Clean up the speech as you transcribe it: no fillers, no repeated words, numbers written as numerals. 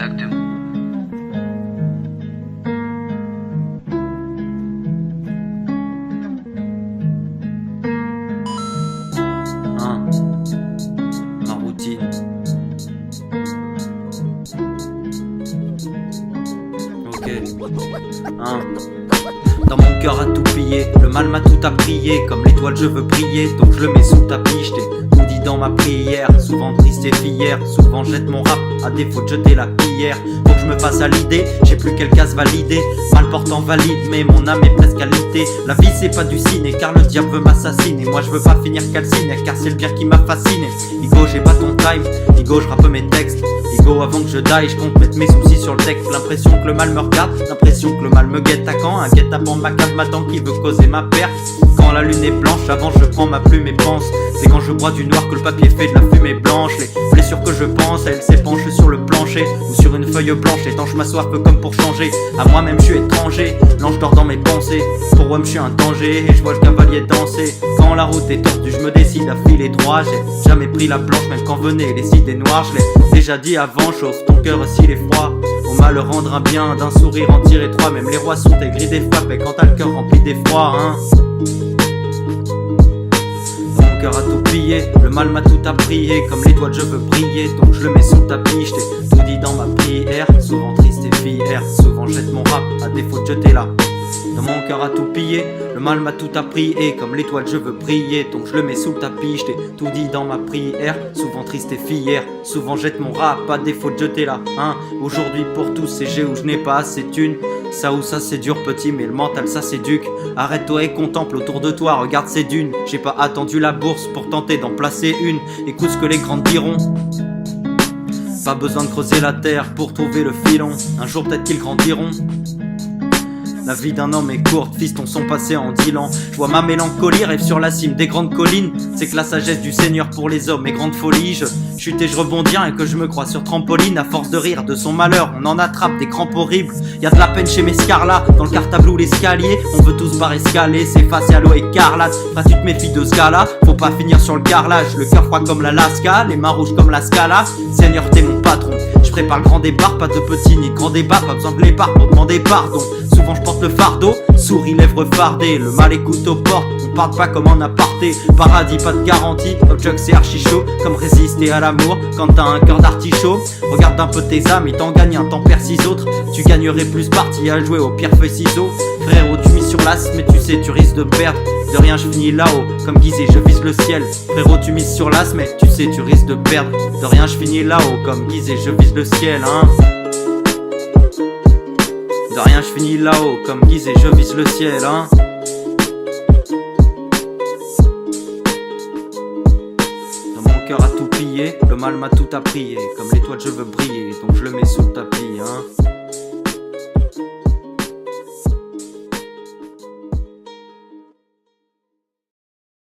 Exactement. Ma routine. Ok. Dans mon cœur à tout piller, le mal m'a tout apprié. Comme l'étoile je veux briller, donc je le mets sous le tapis. J't'ai tout dit dans ma prière, souvent triste et fier. Souvent jette mon rap, à défaut de jeter la pierre. Faut que je me fasse à l'idée, j'ai plus quelle case valider. Mal portant valide, mais mon âme est presque alité. La vie c'est pas du ciné, car le diable veut m'assassiner. Moi je veux pas finir calciné, car c'est le bien qui m'a fasciné. Igo j'ai pas ton time, Igo je rappe mes textes. Igo avant que je die, je compte mettre mes soucis sur le texte. L'impression que le mal me regarde, l'impression que le mal me guette à quand. Un guet-apens macabre m'attend qui veut causer ma perte. Quand la lune est blanche, avant je prends ma plume et pense. C'est quand je bois du noir que le papier fait de la fumée blanche. Les blessures que je pense, elles s'épanchent sur le plancher ou sur une feuille blanche. Étanche ma soif comme pour changer. À moi-même je suis étranger, l'ange dort dans mes pensées. Pour moi je suis un danger et je vois le cavalier danser. Quand la route est tordue, je me décide à filer droit. J'ai jamais pris la planche, même quand venaient les idées noires. Je l'ai déjà dit avant, chauffe ton cœur s'il est froid. Au mal rendre un bien, d'un sourire en tirer trois. Même les rois sont aigris des frappes et quand t'as le cœur rempli d'effroi, Mon cœur a tout pillé, le mal m'a tout apprié. Comme l'étoile je veux briller, donc je le mets sous le tapis. J't'ai tout dit dans ma prière, souvent triste et fier. Souvent jette mon rap, à défaut de jeter là. Dans mon cœur a tout pillé, le mal m'a tout appris. Et comme l'étoile je veux briller, donc je le mets sous le tapis. J't'ai tout dit dans ma prière, souvent triste et fier. Souvent jette mon rap, à défaut de jeter là. Aujourd'hui pour tous c'est j'ai où je n'ai pas assez thunes. Ça ou ça c'est dur petit, mais le mental ça s'éduque. Arrête-toi et contemple autour de toi, regarde ces dunes. J'ai pas attendu la bourse pour tenter d'en placer une. Écoute ce que les grands diront. Pas besoin de creuser la terre pour trouver le filon. Un jour peut-être qu'ils grandiront. La vie d'un homme est courte, fistons sont passés en 10 ans. Je vois ma mélancolie rêve sur la cime des grandes collines. C'est que la sagesse du Seigneur pour les hommes est grande folie. Je chute et je rebondis et que je me crois sur trampoline. À force de rire de son malheur, on en attrape des crampes horribles. Y'a de la peine chez mes scarlats, dans le cartable ou l'escalier. On veut tous barrer escaler, s'effacer à l'eau écarlate. Enfin tu te méfies de ce gars-là, faut pas finir sur le carrelage. Le cœur froid comme l'Alaska, les mains rouges comme la Scala. Seigneur t'es mon patron, je prépare le grand départ. Pas de petit ni de grand débat, pas besoin de l'épar pour demander pardon. Souvent je porte le fardeau, souris lèvres fardées. Le mal écoute aux portes, on part pas comme en aparté. Paradis pas de garantie, Chuck c'est archi chaud. Comme résister à l'amour quand t'as un cœur d'artichaut. Regarde un peu tes âmes, ils t'en gagnent un, t'en perds 6 autres. Tu gagnerais plus partie à jouer au pierre feuille ciseaux. Frérot tu mises sur l'as mais tu sais tu risques de perdre. De rien je finis là-haut, comme Guizé je vise le ciel. Frérot tu mises sur l'as mais tu sais tu risques de perdre. De rien je finis là-haut, comme Guizé je vise le ciel De rien je finis là-haut, comme Guizé je vise le ciel Dans mon cœur a tout pillé, le mal m'a tout appris. Comme l'étoile je veux briller, donc je le mets sous le tapis